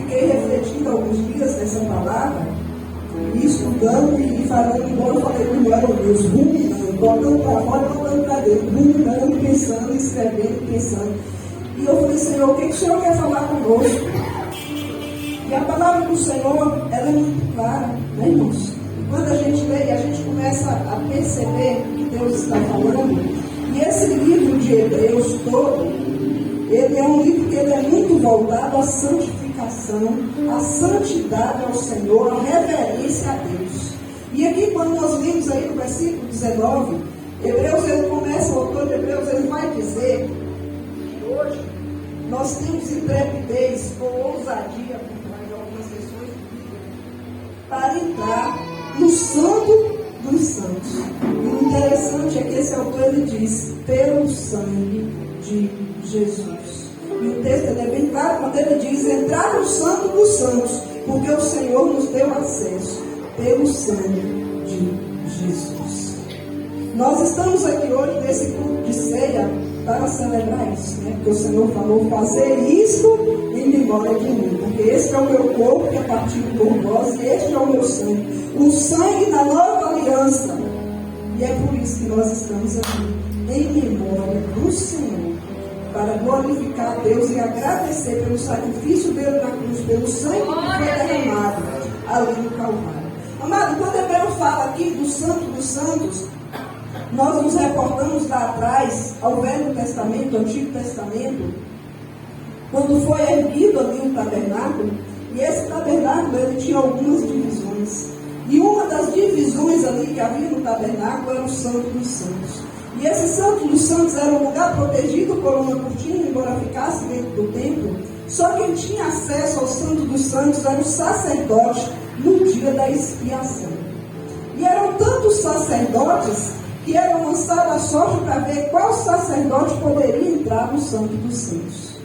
fiquei refletindo alguns dias nessa palavra, e estudando e falando, embora eu falei com ela, Deus, ruminando, botando para fora, botando para dentro, ruminando, pensando, escrevendo, pensando. E eu falei, Senhor, o que o Senhor quer falar conosco? E a palavra do Senhor, ela é muito clara, né, irmãos? E quando a gente lê, a gente começa a perceber o que Deus está falando. E esse livro de Hebreus todo, ele é um livro que ele é muito voltado à santificação, à santidade ao Senhor, à reverência a Deus. E aqui, quando nós vimos aí no versículo 19, Hebreus, ele começa, o autor de Hebreus, ele vai dizer que hoje nós temos intrepidez ou ousadia, por algumas versões bíblicas, para entrar no santo dos santos. E o interessante é que esse autor, ele diz, pelo sangue de Jesus. E o texto ele é bem claro quando ele diz, entrar no santo dos santos, porque o Senhor nos deu acesso pelo sangue de Jesus. Nós estamos aqui hoje nesse culto de ceia para celebrar isso, né? Porque o Senhor falou, fazer isto em memória de mim, porque esse é o meu corpo que é partido por vós, e este é o meu sangue, o sangue da nova aliança. E é por isso que nós estamos aqui, em memória do Senhor, para glorificar a Deus e agradecer pelo sacrifício dele na cruz, pelo sangue que foi derramado ali no Calvário. Amado, quando Hebreu fala aqui do Santo dos Santos, nós nos reportamos lá atrás ao Velho Testamento, Antigo Testamento, quando foi erguido ali um tabernáculo, e esse tabernáculo ele tinha algumas divisões. E uma das divisões ali que havia no tabernáculo era o Santo dos Santos. E esse Santo dos Santos era um lugar protegido por uma cortina, embora ficasse dentro do templo. Só quem tinha acesso ao Santo dos Santos era o sacerdote no dia da expiação. E eram tantos sacerdotes que eram lançados à sorte para ver qual sacerdote poderia entrar no Santo dos Santos.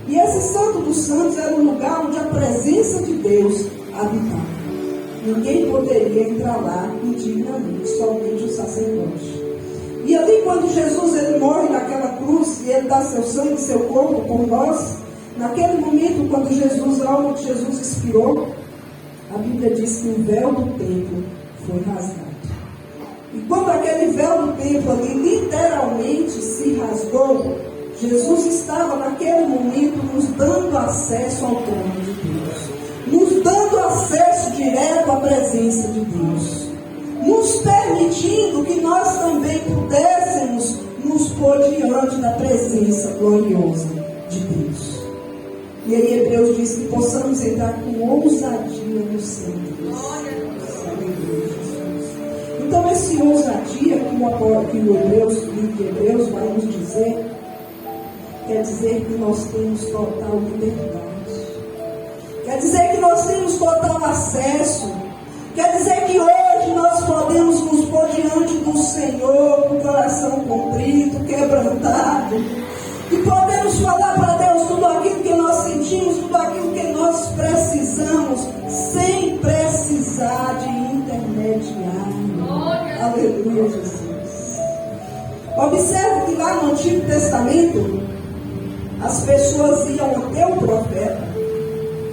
E esse Santo dos Santos era um lugar onde a presença de Deus habitava. Ninguém poderia entrar lá indignamente, somente o sacerdote. E ali, quando Jesus ele morre naquela cruz e ele dá seu sangue, seu corpo por nós, naquele momento, quando a alma de Jesus expirou, a Bíblia diz que o véu do templo foi rasgado. E quando aquele véu do templo ali literalmente se rasgou, Jesus estava naquele momento nos dando acesso ao trono de Deus, nos dando acesso direto à presença de Deus, nos permitindo que nós também pudéssemos nos pôr diante da presença gloriosa de Deus. E aí Hebreus diz que possamos entrar com ousadia no Senhor. Então esse ousadia que o livro de Hebreus vai nos dizer, quer dizer que nós temos total liberdade. Quer dizer que nós temos total acesso. Quer dizer que hoje nós podemos nos pôr diante do Senhor com o coração contrito, quebrantado. E podemos falar para Deus tudo aquilo que nós sentimos, tudo aquilo que nós precisamos, sem precisar de intermediário. Aleluia, Jesus. Observe que lá no Antigo Testamento, as pessoas iam até o profeta,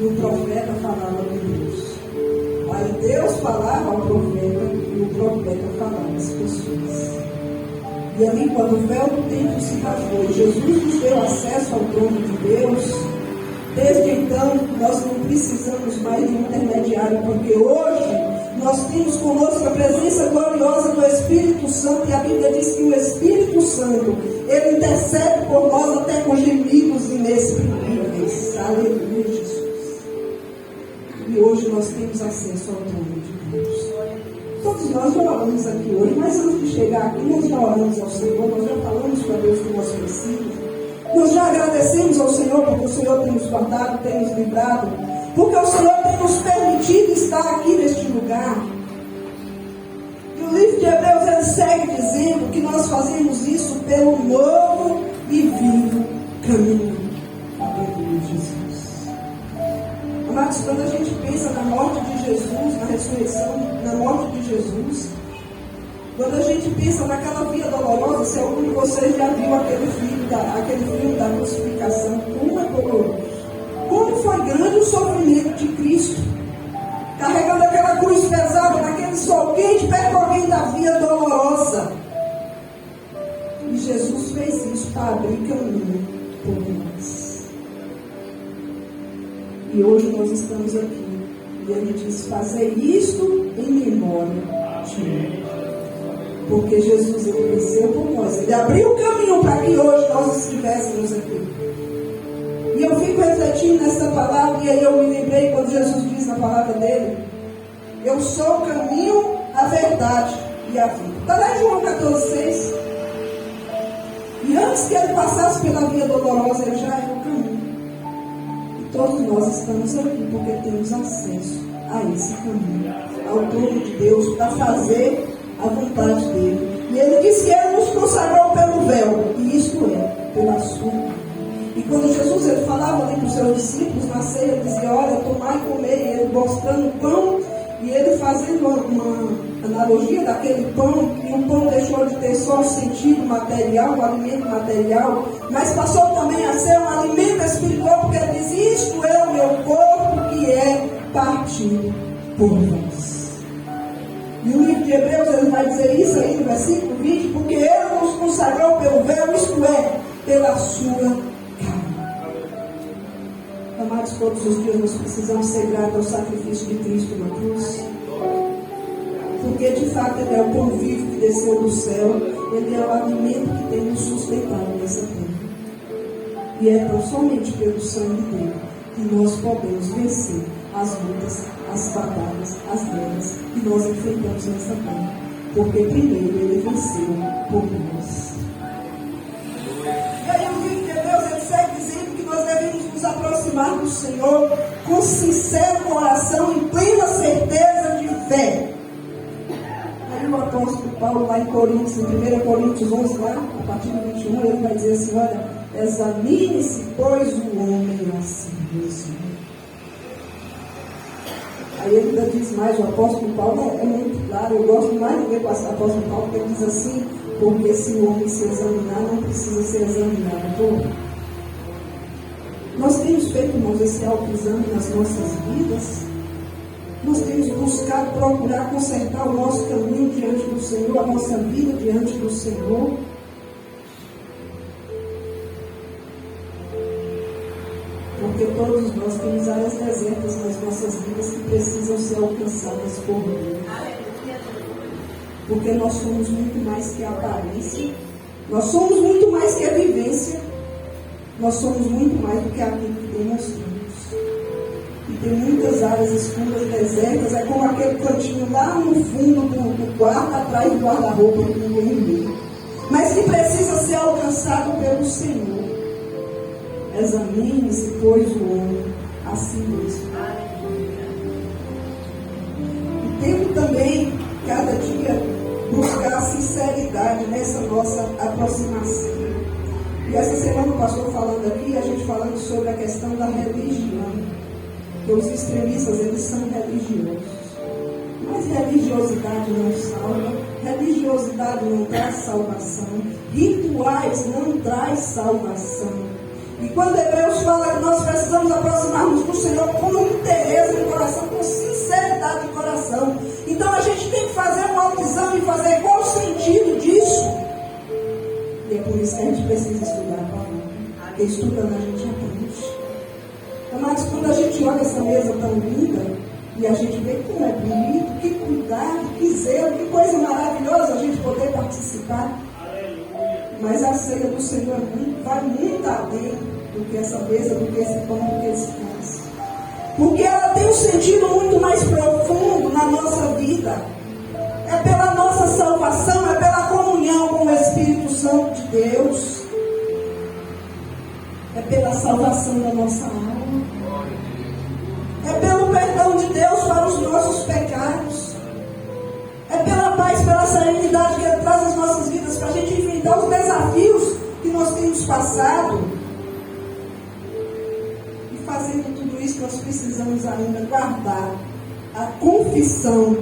e o profeta falava de Deus. Aí Deus falava ao profeta, e o profeta falava às pessoas. E ali, quando o véu do templo se rasgou, Jesus nos deu acesso ao trono de Deus. Desde então, nós não precisamos mais de um intermediário, porque hoje nós temos conosco a presença gloriosa do Espírito Santo, e a Bíblia diz que o Espírito Santo, ele intercede por nós até com gemidos inexprimíveis. Aleluia, Jesus. E hoje nós temos acesso ao trono de Deus. Todos nós já oramos aqui hoje, mas antes de chegar aqui, nós já oramos ao Senhor, nós já falamos para Deus que nós precisamos. Nós já agradecemos ao Senhor, porque o Senhor tem nos guardado, tem nos livrado, porque o Senhor tem nos permitido estar aqui neste lugar. E o livro de Hebreus ele segue dizendo que nós fazemos isso pelo novo e vivo caminho. Aleluia, Jesus. Amados, quando a gente pensa na morte de Jesus, na ressurreição, na morte de Jesus, quando a gente pensa naquela via dolorosa, se algum de vocês já viu aquele filme da crucificação, como é doloroso, como foi grande o sofrimento de Cristo, carregando aquela cruz pesada, naquele sol quente, percorrendo a via dolorosa. E Jesus fez isso para abrir caminho por nós. E hoje nós estamos aqui. E ele diz: fazer isto em memória de mim. Porque Jesus, ele venceu por nós. Ele abriu o caminho para que hoje nós estivéssemos aqui. E eu fico refletindo nessa palavra. E aí eu me lembrei quando Jesus diz na palavra dele: eu sou o caminho, a verdade e a vida. Está lá em João 14,6. E antes que ele passasse pela via dolorosa, ele já era o caminho. E todos nós estamos aqui porque temos acesso a esse caminho, ao trono de Deus, para fazer a vontade dele. E ele disse que ele nos consagrou pelo véu, e isto é, pela sua vida. E quando Jesus ele falava ali para os seus discípulos na ceia, ele dizia: olha, tomai e comer, e ele mostrando o pão, e ele fazendo uma analogia daquele pão, que o pão deixou de ter só o sentido material, o alimento material, mas passou também a ser um alimento espiritual, porque ele diz: isto é o meu corpo que é partido por vós. E o livro de Hebreus ele vai dizer isso aí no versículo 20, porque ele nos consagrou pelo véu, isto é, pela sua carne. Amados, todos os dias nós precisamos ser gratos ao sacrifício de Cristo na cruz, porque de fato ele é o pão vivo que desceu do céu, ele é o alimento que tem nos sustentado nessa terra. E é tão somente pelo sangue dele que nós podemos vencer as lutas, as batalhas, as guerras que nós enfrentamos nessa terra, porque primeiro ele venceu por nós. E aí o livro de Deus ele segue dizendo que nós devemos nos aproximar do Senhor com sincero coração e plena certeza de fé. Aí o apóstolo Paulo lá em Coríntios, em 1 Coríntios 11, lá, a partir do 21, ele vai dizer assim: olha, examine-se, pois, o homem a si mesmo. Aí ele ainda diz mais, o apóstolo Paulo é muito claro, eu gosto mais de ver o apóstolo Paulo, porque ele diz assim: porque se o homem se examinar, não precisa ser examinado por outro. Nós temos feito, irmãos, esse autoexame nas nossas vidas. Nós temos buscado, procurar consertar o nosso caminho diante do Senhor, a nossa vida diante do Senhor. Porque todos nós temos áreas desertas nas nossas vidas que precisam ser alcançadas por Deus. Porque nós somos muito mais que a aparência, nós somos muito mais que a vivência, nós somos muito mais do que aquilo que demonstramos. E tem muitas áreas escuras, desertas, é como aquele cantinho lá no fundo do quarto, atrás do guarda-roupa que ninguém vê, mas que precisa ser alcançado pelo Senhor. Examine-se, pois, o homem a si mesmo. E temos também, cada dia, buscar sinceridade nessa nossa aproximação. E essa semana o pastor falando aqui, a gente falando sobre a questão da religião. Que os extremistas, eles são religiosos. Mas religiosidade não salva, religiosidade não traz salvação, rituais não traz salvação. E quando Hebreus fala que nós precisamos aproximar-nos do Senhor com interesse de coração, com sinceridade de coração, então a gente tem que fazer um autoexame e fazer qual o sentido disso. E é por isso que a gente precisa estudar a palavra. Porque estudando a gente aprende. Mas quando a gente olha essa mesa tão linda, e a gente vê como é bonito, que cuidado, que zelo, que coisa maravilhosa a gente poder participar. Mas a ceia do Senhor vai muito além do que essa mesa, do que esse pão, do que esse cálice. Porque ela tem um sentido muito mais profundo na nossa vida. É pela nossa salvação, é pela comunhão com o Espírito Santo de Deus. É pela salvação da nossa alma. É pelo perdão de Deus para os nossos pecados. É pela paz, pela serenidade que Ele traz às nossas vidas, para a gente enfrentar os desafios que nós temos passado. E fazendo tudo isso, nós precisamos ainda guardar a confissão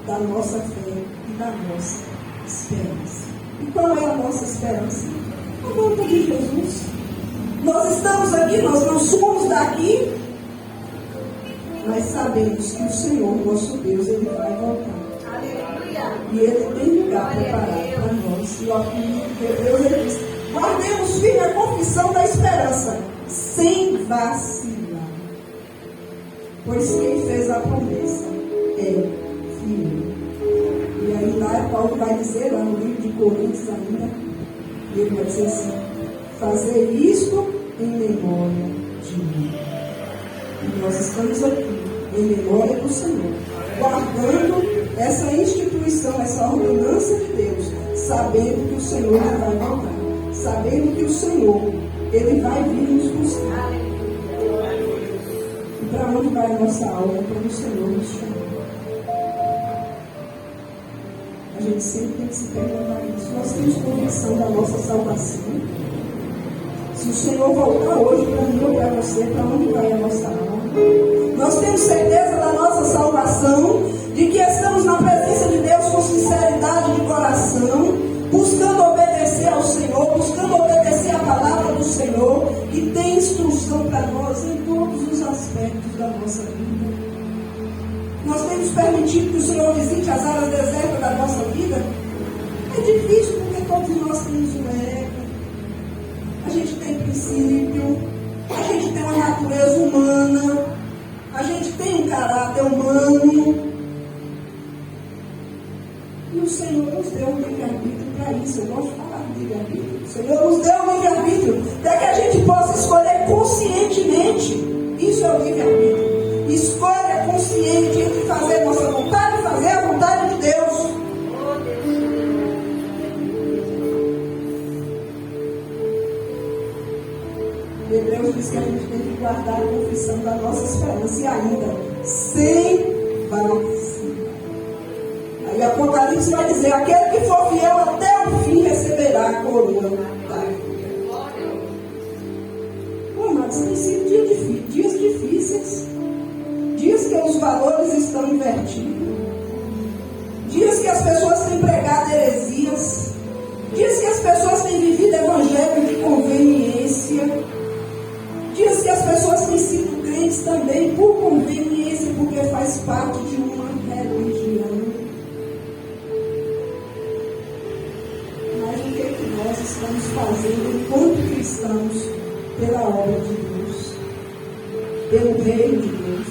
da nossa fé e da nossa esperança. E qual é a nossa esperança? A volta de Jesus. Nós estamos aqui, nós não somos daqui. Mas sabemos que o Senhor, nosso Deus, Ele vai voltar. Aleluia. E Ele tem lugar preparado para nós. E o apelido de Deus, Ele diz: guardemos firme a confissão da esperança, sem vacilar. Pois quem fez a promessa é fiel. E aí lá Paulo vai dizer, lá no livro de Coríntios ainda, e ele vai dizer assim: fazer isto em memória de mim. E nós estamos aqui, em memória do Senhor, guardando essa instituição, essa ordenança de Deus, sabendo que o Senhor vai voltar, sabendo que o Senhor, Ele vai vir nos buscar. E para onde vai a nossa alma? Para o Senhor nos chamar. A gente sempre tem que se perguntar isso. Nós temos convicção da nossa salvação. Se o Senhor voltar hoje para mim ou para você, para onde vai a nossa alma? Nós temos certeza da nossa salvação, de que estamos na presença de Deus com sinceridade de coração, buscando obedecer ao Senhor, buscando obedecer a palavra do Senhor, que tem instrução para nós em todos os aspectos da nossa vida. Nós temos permitido que o Senhor visite as áreas desertas da nossa vida. É difícil porque todos nós temos um ego, a gente tem princípio, a gente tem uma natureza humana, a gente tem um caráter humano. E o Senhor nos deu um livre-arbítrio para isso. Eu gosto de falar de livre-arbítrio. O Senhor nos deu um livre-arbítrio para que a gente possa escolher conscientemente. Isso é o livre-arbítrio. Escolha consciente entre fazer a nossa vontade e fazer a vontade de Deus. Deus diz que a gente tem que guardar a confissão da nossa esperança e ainda sem vacilar. Aí Apocalipse vai dizer: aquele que for fiel até o fim receberá a coroa da vida. Amados, tem sido dias difíceis, dias que os valores estão invertidos, dias que as pessoas têm pregado heresias, dias que as pessoas têm vivido evangelho de conveniência, dias que as pessoas têm sido crentes também por conveniência, porque faz parte de uma religião. Mas o que é que nós estamos fazendo enquanto cristãos pela obra de Deus, pelo reino de Deus,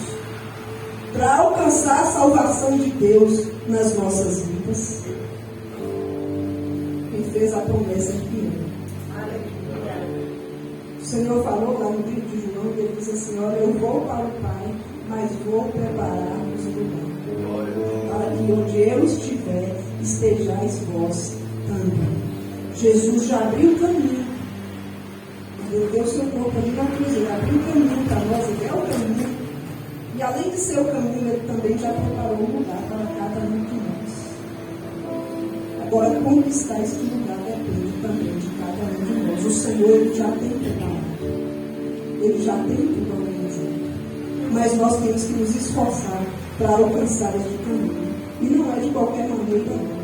para alcançar a salvação de Deus nas nossas vidas? Quem fez a promessa de Deus. O Senhor falou lá no livro de João, ele diz assim: olha, eu vou para o Pai, mas vou preparar-vos lugar, para que onde eu estiver, estejais vós também. Jesus já abriu o caminho. Ele deu o seu corpo ali na cruz, ele abriu o caminho para nós, ele é o caminho. E além de ser o caminho, ele também já preparou um lugar para cada um de nós. Agora, conquistar este lugar depende também de cada um de nós. O Senhor, Ele já tem preparado. Ele já tem tudo organizado. Mas nós temos que nos esforçar para alcançar este caminho. E não é de qualquer maneira, não.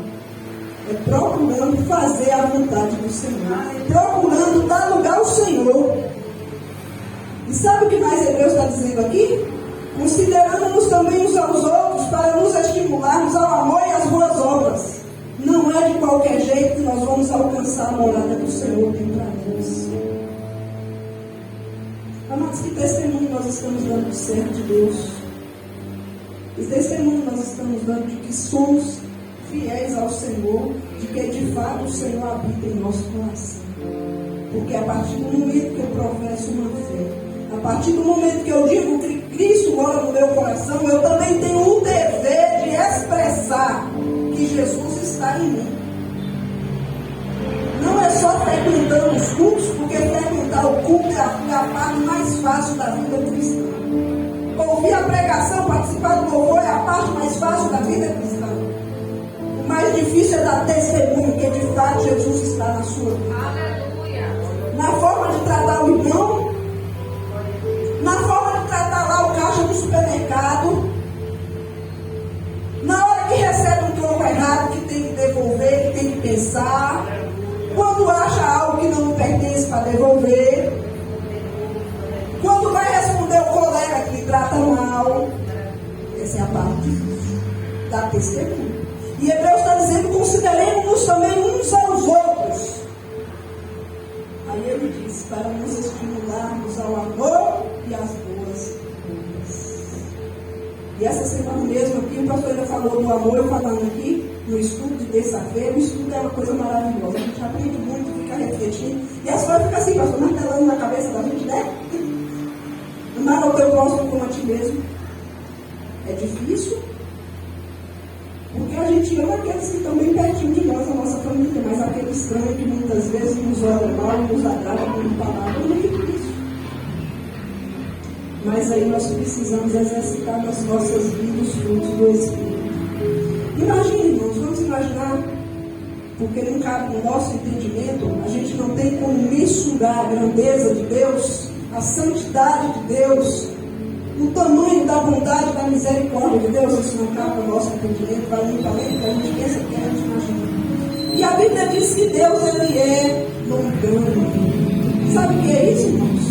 É procurando fazer a vontade do Senhor. É procurando dar lugar ao Senhor. E sabe o que mais Hebreus está dizendo aqui? Considerando-nos também uns aos outros para nos estimularmos ao amor e às boas obras. Não é de qualquer jeito que nós vamos alcançar a morada que o Senhor tem para nós. Amados, que testemunho nós estamos dando do servo de Deus? Que testemunho nós estamos dando de que somos fiéis ao Senhor, de que de fato o Senhor habita em nosso coração? Porque a partir do momento que eu professo uma fé, a partir do momento que eu digo que Cristo mora no meu coração, eu também tenho o dever de expressar que Jesus está em mim. Não é só frequentando os cultos, porque frequentar o culto é a parte mais fácil da vida cristã. Ouvir a pregação, participar do louvor é a parte mais fácil da vida cristã. O mais difícil é dar testemunho que de fato Jesus está na sua vida. Aleluia. Na forma de tratar o irmão, na forma de tratar lá o caixa do supermercado, na hora que recebe um troco errado que tem que devolver, que tem que pensar, quando acha algo que não pertence para devolver, quando vai responder o colega colega que lhe trata mal. Essa é a parte difícil da testemunha. E Hebreus está dizendo: consideremos-nos também uns aos outros. Aí ele diz: para nos estimularmos ao amor e às boas obras. E essa semana mesmo aqui, o pastor ainda falou do amor, eu falando aqui no estudo de terça-feira. O estudo é uma coisa maravilhosa. A gente aprende muito, fica refletindo. E as coisas ficam assim, pastor, martelando na cabeça da gente, né? Amar ao teu próximo como a ti mesmo. É difícil, porque a gente ama aqueles que estão bem pertinho de nós, a nossa família, mas aquele estranho que muitas vezes nos olha mal, nos agrada com palavras, é muito difícil. Mas aí nós precisamos exercitar nas nossas vidas os frutos do Espírito. Imagine, irmãos, vamos imaginar, porque não cabe no nosso entendimento, a gente não tem como mensurar a grandeza de Deus, a santidade de Deus, o tamanho da bondade, da misericórdia de Deus. Isso não cabe no nosso entendimento, vai muito além do que a gente pensa, que a gente imagina. E a Bíblia diz que Deus, Ele é longânimo. Sabe o que é isso, irmãos?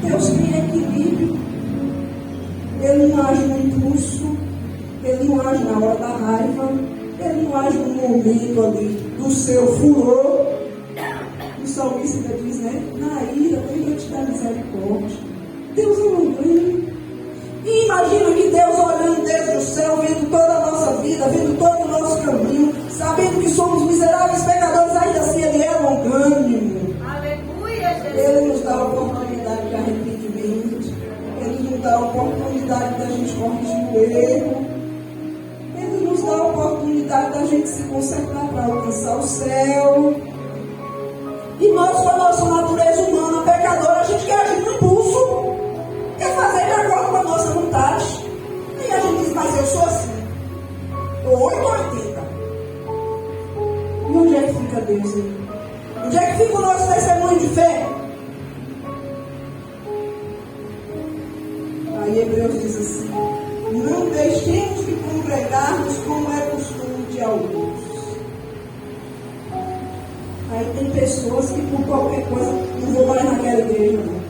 Deus tem equilíbrio. Ele não age no impulso, Ele não age na hora da raiva, Ele não age no momento ali do seu furor. O salmista ainda diz, né? Na ira, lembra de dar misericórdia. Deus é longânimo. E imagina que Deus olhando desde o céu, vendo toda a nossa vida, vendo todo o nosso caminho, sabendo que somos miseráveis pecadores, ainda assim Ele é longânimo. Aleluia, Jesus. Ele nos dá a oportunidade de arrependimento. Ele nos dá a oportunidade da gente corrigir o erro. Ele nos dá a oportunidade da gente se consertar para alcançar o céu. E nós, com a nossa natureza humana, pecadora, a gente quer agir no impulso, quer fazer de acordo com a nossa vontade. E a gente diz, mas eu sou assim. 8 ou 80. E onde é que fica Deus aí? Onde é que fica o nosso testemunho de fé? Aí Hebreus diz assim: não deixemos de congregar-nos como é costume de alguns. Aí tem pessoas que por qualquer coisa, não vou mais naquela igreja não.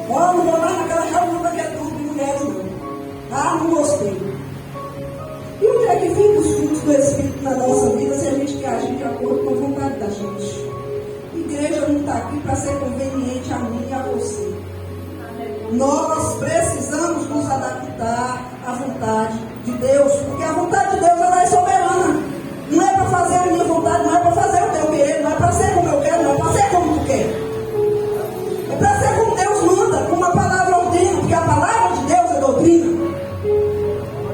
Não vou mais naquela reunião daquele grupo de mulheres não. Não gostei. E onde é que fica os frutos do Espírito na nossa vida se a gente quer agir de acordo com a vontade da gente? A igreja não está aqui para ser conveniente a mim e a você. Nós precisamos nos adaptar à vontade de Deus, porque a vontade de Deus ela é soberana. Não é para fazer a minha vontade, não é para fazer o teu querer, não é para ser como eu quero, não é para ser como tu quer. É para ser como Deus manda, como a palavra ordena, porque a palavra de Deus é doutrina.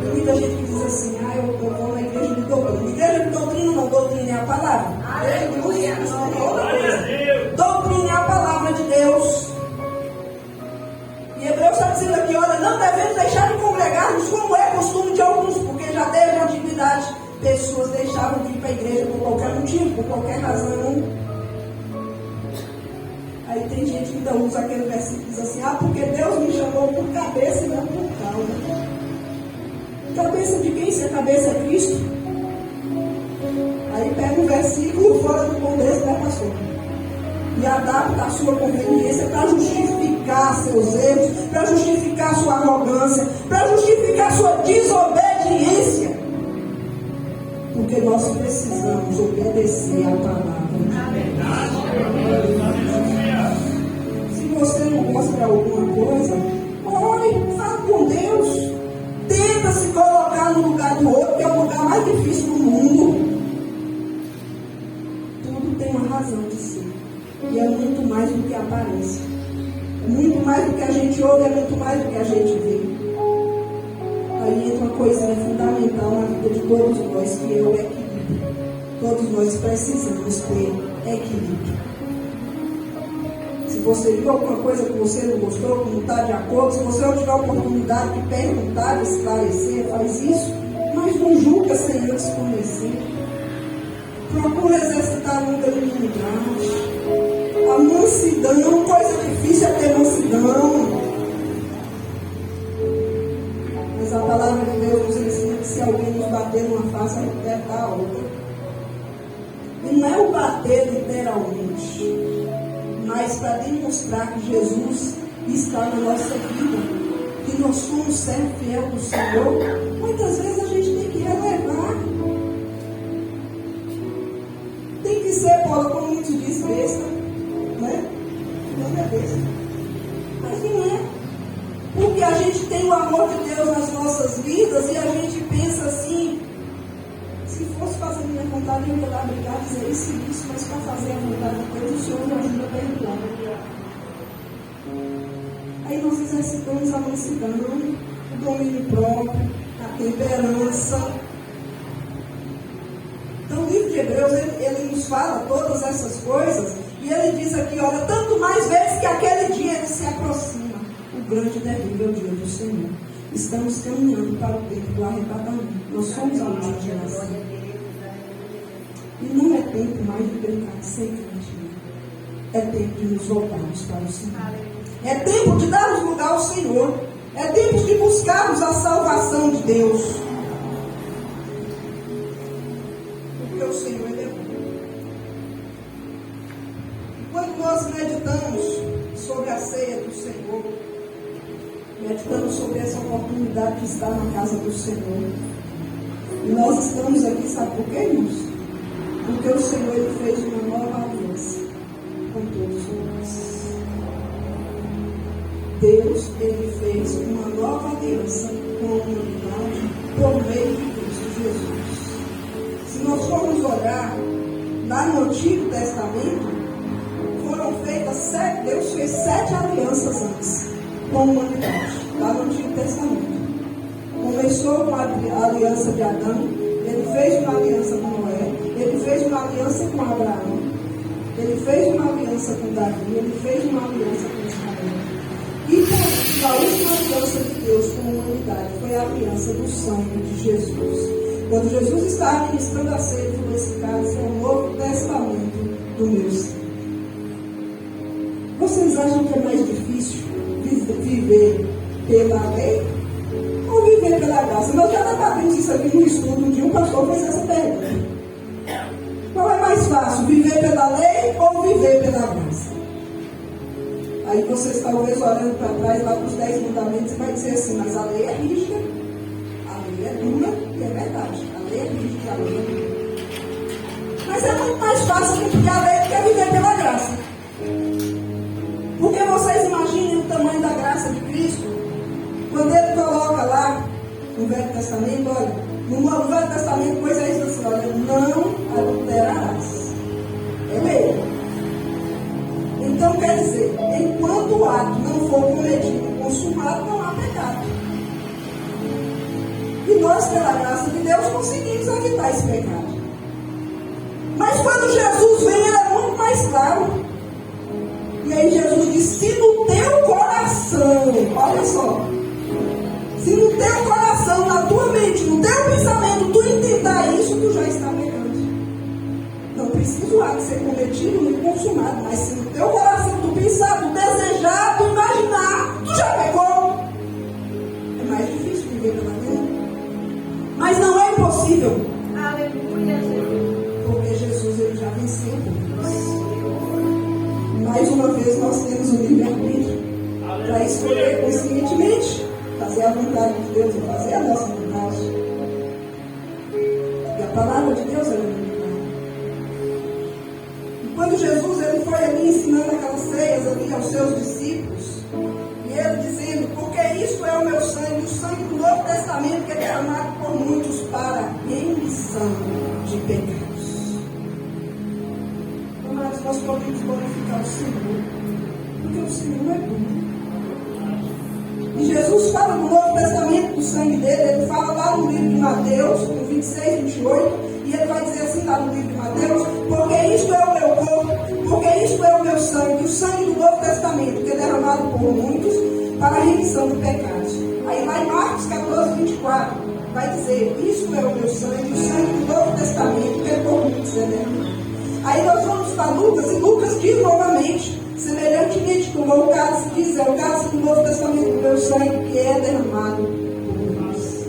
Tem muita gente que diz assim, eu vou na igreja de doutrina. Igreja de doutrina não, doutrina é a palavra. Aleluia. Doutrina é a palavra de Deus. E Hebreus está dizendo aqui, olha, não devemos deixar de congregar-nos como é costume de alguns, porque já desde a antiguidade pessoas deixavam de ir para a igreja por qualquer motivo, por qualquer razão. Aí tem gente que ainda usa aquele versículo que diz assim, porque Deus me chamou por cabeça e não por cauda. Cabeça de quem? Se a cabeça é Cristo? Aí pega um versículo fora do contexto, né, pastor? E adapta a sua conveniência para justificar seus erros, para justificar sua arrogância, para justificar sua desobediência. Porque nós precisamos obedecer a palavra. Se você não gosta de alguma coisa, ore, fala com Deus. Tenta se colocar no lugar do outro, que é o lugar mais difícil do mundo. Tudo tem uma razão de ser. E é muito mais do que aparência. É muito mais do que a gente ouve, é muito mais do que a gente vê. Aí entra uma coisinha fundamental na vida de todos nós, que é o equilíbrio. Todos nós precisamos ter equilíbrio. Se você viu alguma coisa que você não gostou, que não está de acordo, se você não tiver a oportunidade de perguntar, de esclarecer, faz isso, mas não julga sem antes conhecer. Procura exercitar a longanimidade. A mansidão, coisa difícil é ter mansidão. Mas a palavra de Deus nos ensina que se alguém nos bater numa face, a gente deve dar a outra. E não é o bater literalmente, mas para demonstrar que Jesus está na nossa vida, que nós somos servo fiel do Senhor, muitas vezes a gente tem que relevar. Tem que ser, Paula, como muitos diz, besta, né? Não é besta, mas não é. Porque a gente tem o amor de Deus nas nossas vidas e a gente pensa assim: se fosse fazer minha vontade, eu ia lá brigar, dizer isso e isso, mas para fazer a vontade de Deus, o Senhor me ajuda a perdoar. Aí nós exercitamos a mansidão, o domínio próprio, a temperança. Então o livro de Hebreus, ele nos fala todas essas coisas, e ele diz aqui, olha, tanto mais vezes que aquele dia ele se aproxima, o grande e terrível dia do Senhor. Estamos caminhando para o tempo do arrebatamento. Nós somos a última geração. E não é tempo mais de brincar de ser crente. É tempo de nos voltarmos para o Senhor. É tempo de darmos lugar ao Senhor. É tempo de buscarmos a salvação de Deus. Porque o Senhor, Ele é bom. Quando nós meditamos sobre a ceia do Senhor, meditamos sobre essa oportunidade de estar na casa do Senhor. E nós estamos aqui, sabe por quê, irmãos? Porque o Senhor, Ele fez uma nova aliança com todos nós. Deus, Ele fez uma nova aliança com a humanidade por meio de Cristo Jesus. Se nós formos olhar lá no Antigo Testamento, foram feitas Deus fez 7 alianças antes com a humanidade, lá no Antigo Testamento. Começou com a aliança de Adão, Ele fez uma aliança com Noé, Ele fez uma aliança com Abraão, Ele fez uma aliança com Davi, Ele fez uma aliança com Israel. E a última aliança de Deus com a humanidade foi a aliança do sangue de Jesus. Quando Jesus está ministrando a ceia, ele falou: esse cálice é o Novo Testamento do meu sangue. Vocês acham que é mais difícil viver pela lei ou viver pela graça? Nós já debatemos isso aqui no estudo. Um dia um pastor fez essa pergunta: qual é mais fácil, viver pela lei ou viver pela graça? Aí vocês talvez olhando para trás lá para os 10 mandamentos e vai dizer assim: mas a lei é rígida, a lei é dura, e é verdade, a lei é rígida, a lei é dura. Mas é muito mais fácil cumprir a lei do que viver pela graça. Porque vocês imaginem o tamanho da graça de Cristo, quando Ele coloca lá no Velho Testamento, olha, no Velho Testamento, Moisés diz assim: olha, não adulterarás. É lei. Então quer dizer, enquanto o ato não for cometido e consumado, não há pecado. E nós, pela graça de Deus, conseguimos evitar esse pecado. Mas quando Jesus vem, ele é muito mais claro. E aí Jesus diz: se no teu coração, olha só, se no teu coração, na tua mente, no teu pensamento, tu entender isso, tu já está pecando. Não precisa o ato ser cometido nem consumado, mas se no teu coração tu pensar, tu desejar, tu imaginar, tu já pecou. É mais difícil viver pela lei, mas não é impossível. Aleluia, Jesus. Porque Jesus, ele já venceu por nós. Mais uma vez nós temos o livre-arbítrio para escolher conscientemente fazer a vontade de Deus e fazer a nossa vontade. E a palavra de Deus é muito. Quando Jesus ele foi ali ensinando aquelas ceias ali aos seus discípulos, e ele dizendo: porque isto é o meu sangue, o sangue do Novo Testamento, que é derramado por muitos para remissão de pecados. Amados, nós podemos glorificar o Senhor, porque o Senhor é bom. E Jesus fala no Novo Testamento do sangue dele, ele fala lá no livro de Mateus, no 26, 28, e ele vai dizer assim lá no livro de Mateus: porque isto é o meu corpo, porque isto é o meu sangue, o sangue do Novo Testamento, que é derramado por muitos para a remissão de pecados. Aí lá em Marcos 14, 24, vai dizer: isto é o meu sangue, o sangue do Novo Testamento, que é por muitos é derramado. Aí nós vamos para Lucas, e Lucas diz novamente, semelhantemente como o cálice diz: é o cálice do Novo Testamento do meu sangue, que é derramado por nós.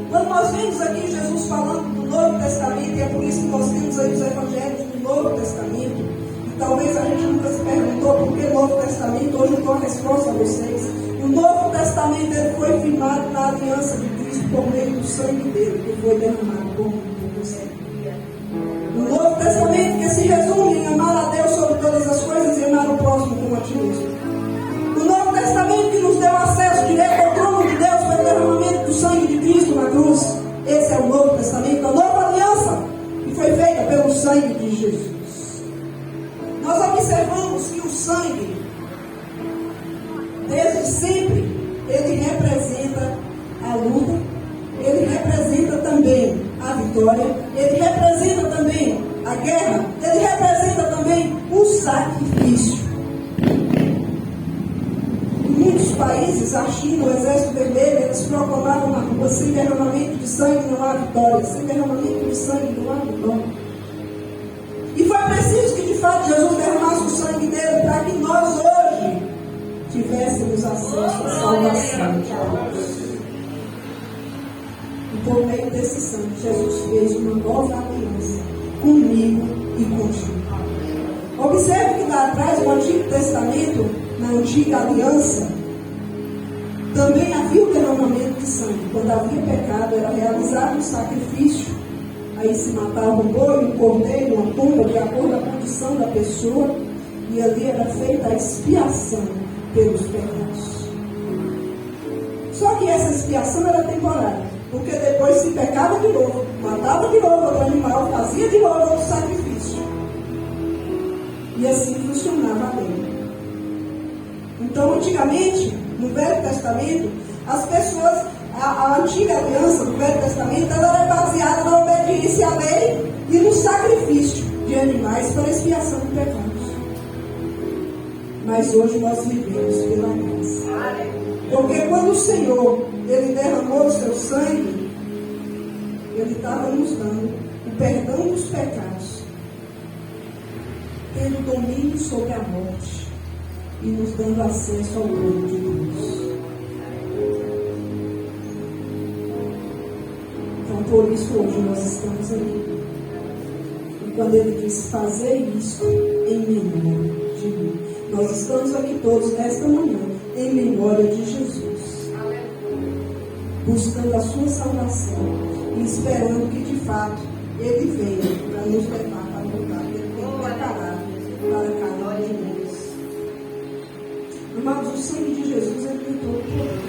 Quando nós vemos aqui Jesus falando do Novo Testamento, e é por isso que nós temos aí os evangelhos do Novo Testamento, e talvez a gente nunca se perguntou por que Novo Testamento. Hoje eu estou resposta a vocês. O Novo Testamento ele foi firmado na aliança de Cristo por meio do sangue dele, que foi derramado por mim e por você. O Novo Testamento que se resume em amar a Deus sobre todas as coisas e amar o próximo como a ti mesmo. O Novo Testamento que nos deu acesso direto ao trono de Deus pelo derramamento do sangue de Cristo na cruz. Esse é o Novo Testamento, a nova aliança que foi feita pelo sangue de Jesus. Nós observamos que o sangue, desde sempre, ele representa a luta, ele representa também a vitória, ele representa também a guerra, ele representa também o sacrifício. Em muitos países, a China, o Exército Vermelho, eles proclamavam na rua: sem derramamento de sangue não há vitória, sem derramamento de sangue não há vitória. E foi preciso que de fato Jesus derramasse o sangue dele para que nós hoje tivéssemos acesso à salvação. E por meio desse sangue, Jesus fez uma nova aliança comigo e contigo. Observe que lá atrás, no Antigo Testamento, na Antiga Aliança, também havia o derramamento de sangue. Quando havia pecado, era realizado um sacrifício. Aí se matava um boi, um cordeiro, uma pomba, de acordo com a condição da pessoa. E ali era feita a expiação pelos pecados. Só que essa expiação era temporária, porque depois se pecava de novo, matava de novo outro animal, fazia de novo outro sacrifício. E assim funcionava a lei. Então, antigamente, no Velho Testamento, as pessoas, a antiga aliança do Velho Testamento, ela era baseada na obediência à lei e no sacrifício de animais para expiação de pecados. Mas hoje nós vivemos pela graça. Porque quando o Senhor, ele derramou o seu sangue, ele estava nos dando o perdão dos pecados, tendo domínio sobre a morte e nos dando acesso ao reino de Deus. Então, por isso hoje nós estamos aqui. E quando ele diz: fazer isso em memória de mim. Nós estamos aqui todos nesta manhã em memória de Jesus, buscando a sua salvação e esperando que de fato ele venha para nos levar para o lugar que ele tem preparado para cada um de nós. Amados, o sangue de Jesus é tem todo o poder.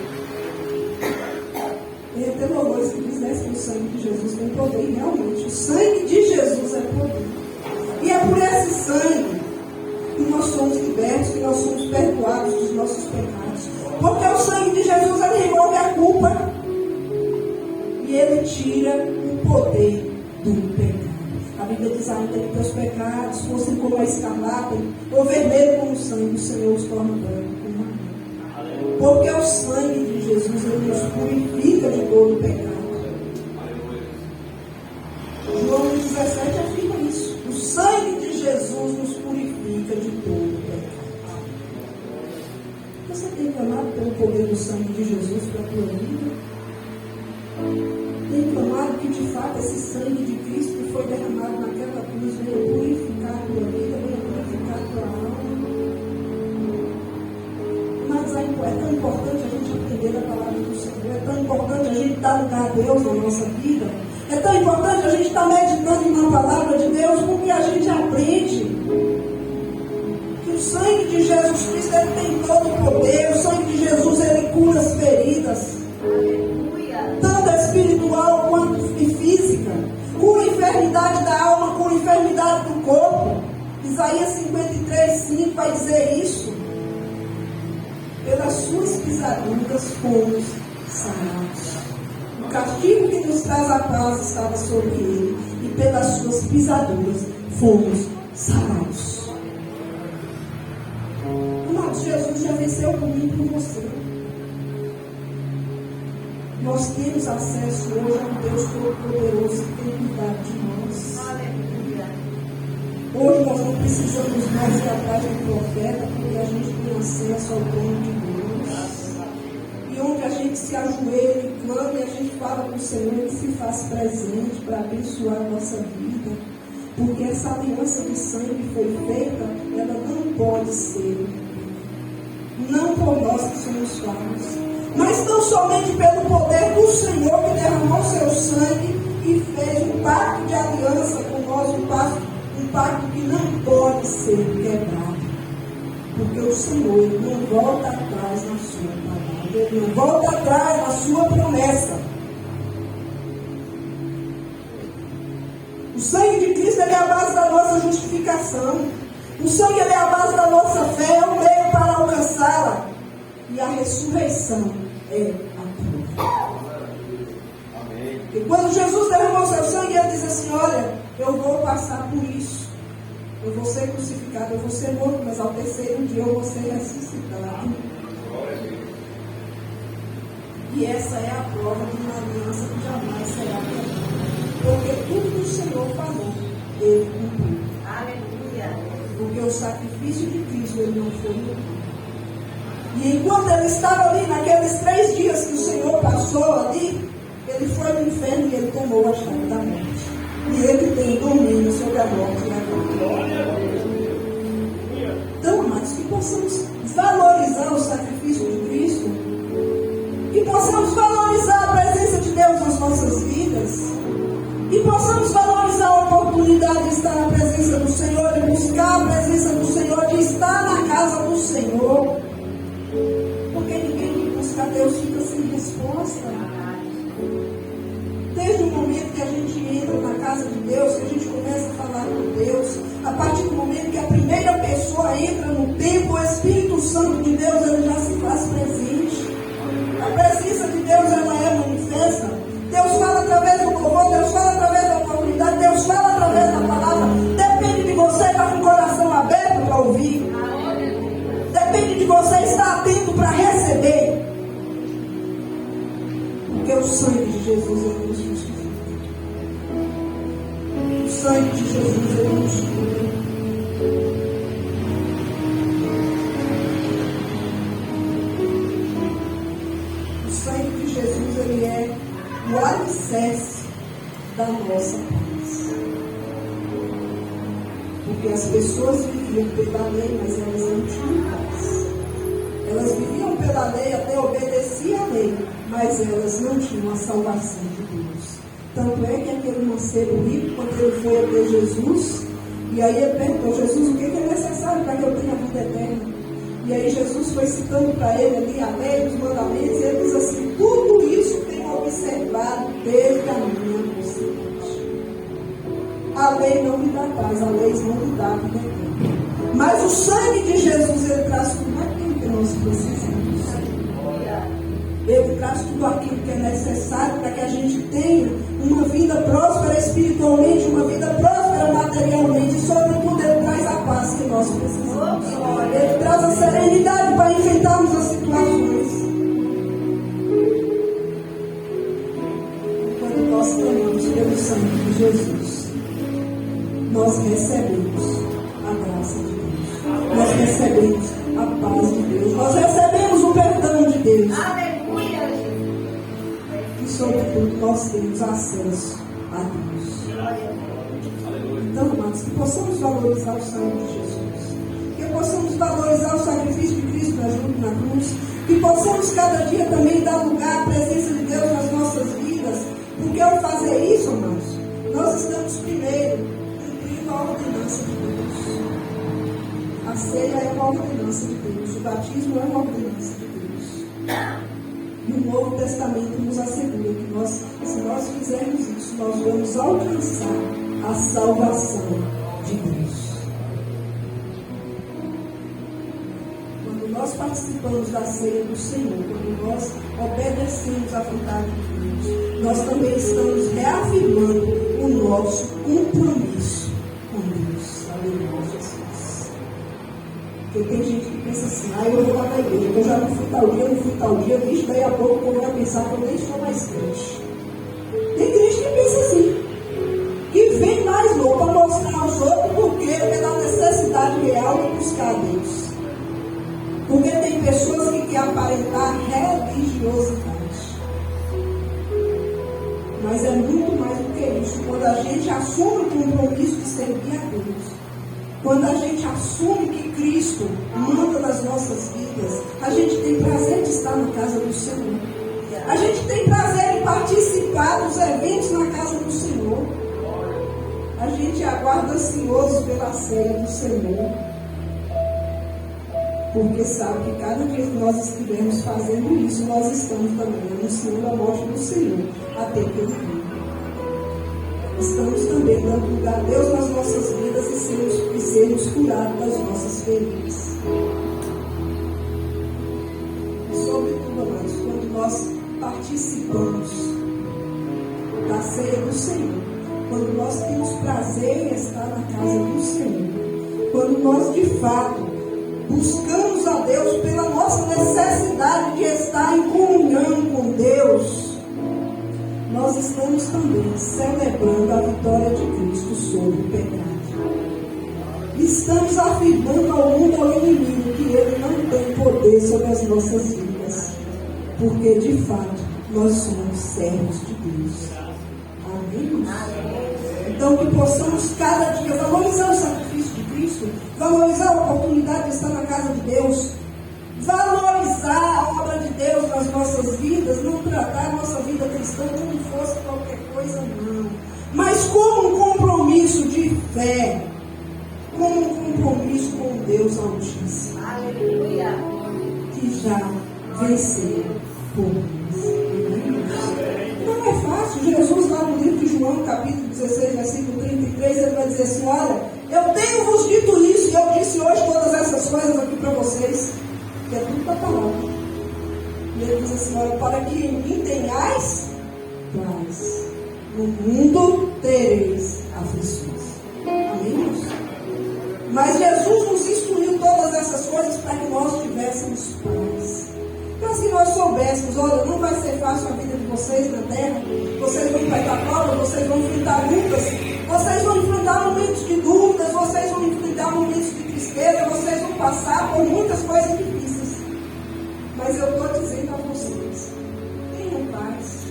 Tem até louvores que diz, né, que o sangue de Jesus tem poder, e realmente o sangue de Jesus é poder. E é por esse sangue que nós somos libertos, que nós somos perdoados dos nossos pecados. Porque o sangue de Jesus, ele remove a culpa e ele tira o poder do pecado. A Bíblia diz ainda que teus pecados fossem como a escarlata ou vermelho como o sangue, o Senhor os torna branco como a neve. Porque o sangue de Jesus, ele nos purifica de todo o pecado. João 17 afirma isso. O sangue de Jesus nos purifica de todo o pecado. Você tem clamado pelo poder do sangue de Jesus para a tua vida? Tem clamado que de fato esse sangue de Cristo que foi derramado naquela cruz venha purificar a tua vida, venha purificar a tua alma? Mas é tão importante a gente aprender a palavra do Senhor, é tão importante a gente dar lugar a Deus na nossa vida, é tão importante a gente estar meditando na palavra de Deus, porque a gente aprende que o sangue de Jesus Cristo ele tem todo o poder. O sangue de Jesus ele cura as feridas, tanto espiritual quanto física, cura a enfermidade da alma, cura a enfermidade do corpo. Isaías 53:5 vai dizer isso. Pelas suas pisaduras fomos sarados. O castigo que nos traz a paz estava sobre ele, e pelas suas pisaduras fomos sarados. Amados, Jesus já venceu por mim e por você. Nós temos acesso hoje a um Deus Todo-Poderoso que tem cuidado de nós. Hoje nós não precisamos mais ir atrás do profeta, porque a gente tem acesso ao trono de Deus. E onde a gente se ajoelha e clama e a gente fala com o Senhor, Ele se faz presente para abençoar a nossa vida. Porque essa aliança de sangue foi feita, ela não pode ser. não por nós que somos fracos, mas tão somente pelo poder do Senhor que derramou seu sangue e fez um pacto de aliança com nós, um pacto que não pode ser quebrado. Porque o Senhor ele não volta atrás na sua palavra, ele não volta atrás na sua promessa. O sangue de Cristo ele é a base da nossa justificação. O sangue ele é a base da nossa fé, é o meio para alcançá-la. E a ressurreição é a prova. E quando Jesus derramou seu sangue, ele diz assim: olha, eu vou passar por isso. Eu vou ser crucificado, eu vou ser morto, mas ao terceiro dia eu vou ser ressuscitado. E essa é a prova de uma aliança que jamais será quebrada. Porque tudo que o Senhor falou, ele cumpriu. Aleluia. Porque o sacrifício de Cristo ele não foi cumprido. E enquanto ele estava ali, naqueles 3 dias que o Senhor passou ali, ele foi no inferno e ele tomou a chave da morte. E ele tem domínio sobre a morte e a vida. Então, amados, que possamos valorizar o sacrifício de Cristo, que possamos valorizar a presença de Deus nas nossas vidas, e possamos valorizar a oportunidade de estar na presença do Senhor, de buscar a presença do Senhor, de estar na casa do Senhor. Porque ninguém que busca Deus fica sem resposta. Desde o momento que a gente entra na casa de Deus, que a gente começa a falar com Deus, a partir do momento que a primeira pessoa entra no templo, o Espírito Santo de Deus ele já se faz presente. A presença de Deus ela é manifesta. Deus fala através do louvor, Deus fala através da oportunidade, Deus fala através da palavra. Depende de você estar com o coração aberto para ouvir. Depende de você estar atento para receber. Porque o sangue de Jesus ele nos justifica. O sangue de Jesus ele nos cura. O sangue de Jesus ele é o alicerce da nossa paz. Porque as pessoas viviam pela lei, mas elas não tinham paz. Elas viviam pela lei, até obedeciam a lei, mas elas não tinham a salvação de Deus. Tanto é que aquele mancebo rico, quando ele foi até Jesus, e aí ele perguntou: Jesus, o que é necessário para que eu tenha a vida eterna? E aí Jesus foi citando para ele ali a lei, os mandamentos, e ele diz assim: tudo isso tenho observado desde a minha mocidade. A lei não me dá paz, a lei não me dá vida eterna. Mas o sangue de Jesus, ele traz tudo aquilo que nós precisamos. Ele traz tudo aquilo que é necessário para que a gente tenha uma vida próspera espiritualmente, uma vida próspera materialmente. E sobretudo ele traz a paz que nós precisamos. Ele traz a serenidade para enfrentarmos as situações. Quando nós clamamos pelo sangue de Jesus, nós recebemos a graça de Deus. Nós recebemos a paz de Deus. Nós recebemos o perdão de Deus. E sobretudo nós temos acesso a Deus. Então, amados, que possamos valorizar o sangue de Jesus. Que possamos valorizar o sacrifício de Cristo junto na cruz. Que possamos cada dia também dar lugar à presença de Deus nas nossas vidas. Porque ao fazer isso, amados, nós estamos primeiro cumprindo a ordenança de Deus. A ceia é uma ordenança de Deus. O batismo é uma ordenança de Deus. E o Novo Testamento nos assegura que nós, se nós fizermos isso, nós vamos alcançar a salvação de Deus. Quando nós participamos da ceia do Senhor, quando nós obedecemos à vontade de Deus, nós também estamos reafirmando o nosso compromisso com Deus. Aleluia, Jesus. Porque tem gente que pensa assim: eu vou lá na igreja, eu já não fui tal dia, vixe, daí a pouco o povo vai pensar que eu nem sou mais crente. Tem gente que pensa assim, que vem mais louco para mostrar aos outros porque pela necessidade real de buscar a Deus. Porque tem pessoas que querem aparentar religiosidade. Mas é muito mais do que isso. Quando a gente assume o compromisso de servir a Deus, quando a gente assume que Cristo manda nas nossas vidas, a gente tem prazer de estar na casa do Senhor. A gente tem prazer em participar dos eventos na casa do Senhor. A gente aguarda ansioso pela ceia do Senhor. Porque sabe que cada dia que nós estivermos fazendo isso, nós estamos também anunciando a morte do Senhor até que Ele venha. Estamos também dando lugar a Deus nas nossas vidas e sermos curados das nossas feridas. E sobretudo, amados, quando nós participamos da ceia do Senhor, quando nós temos prazer em estar na casa do Senhor, quando nós de fato buscamos a Deus pela nossa necessidade de estar em comunhão com Deus, nós estamos também celebrando a vitória de Cristo sobre o pecado. Estamos afirmando ao mundo, ao inimigo, que ele não tem poder sobre as nossas vidas, porque de fato nós somos servos de Deus. Amém? Então que possamos cada dia valorizar o sacrifício de Cristo, valorizar a oportunidade de estar na casa de Deus, valorizar a obra de Deus nas nossas vidas, não tratar a nossa vida cristã como fosse qualquer coisa, não, mas como um compromisso de fé, como um compromisso com Deus Altíssimo. Aleluia. Que já venceu por nós. Não é fácil. Jesus, lá no livro de João, capítulo 16, versículo 33, ele vai dizer assim: olha, eu tenho-vos dito isso, e eu disse hoje todas essas coisas aqui para vocês, que é tudo da palavra. E ele diz assim: olha, para que em mim tenhais paz, no mundo tereis aflições. Amém, irmãos? Mas Jesus nos instruiu todas essas coisas para que nós tivéssemos paz. Para que nós soubéssemos, olha, não vai ser fácil a vida de vocês na terra, vocês vão enfrentar prova, vocês vão enfrentar lutas, vocês vão enfrentar momentos de dúvidas, vocês vão enfrentar momentos de tristeza, vocês vão passar por muitas coisas difíceis. Mas eu estou dizendo a vocês, tenham paz,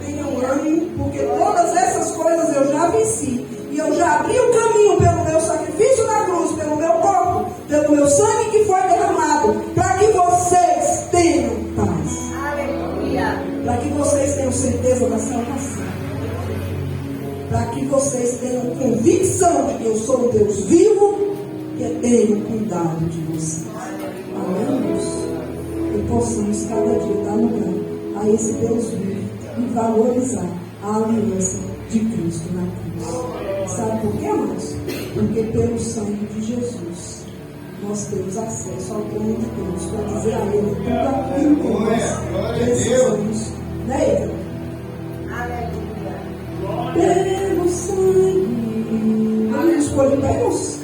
tenham ânimo, porque todas essas coisas eu já venci. E eu já abri o caminho pelo meu sacrifício na cruz, pelo meu corpo, pelo meu sangue que foi derramado, para que vocês tenham paz. Aleluia. Para que vocês tenham certeza da salvação. Para que vocês tenham convicção de que eu sou um Deus vivo, que tenho cuidado de vocês. Amém? E possamos cada dia dar lugar a esse Deus vivo e valorizar a aliança de Cristo na cruz. Sabe por quê, amados? Porque pelo sangue de Jesus nós temos acesso ao trono de Deus para dizer a Ele tudo aquilo que nós precisamos. Né, Eva? Aleluia. Pelo sangue. Ele escolheu, pelo sangue.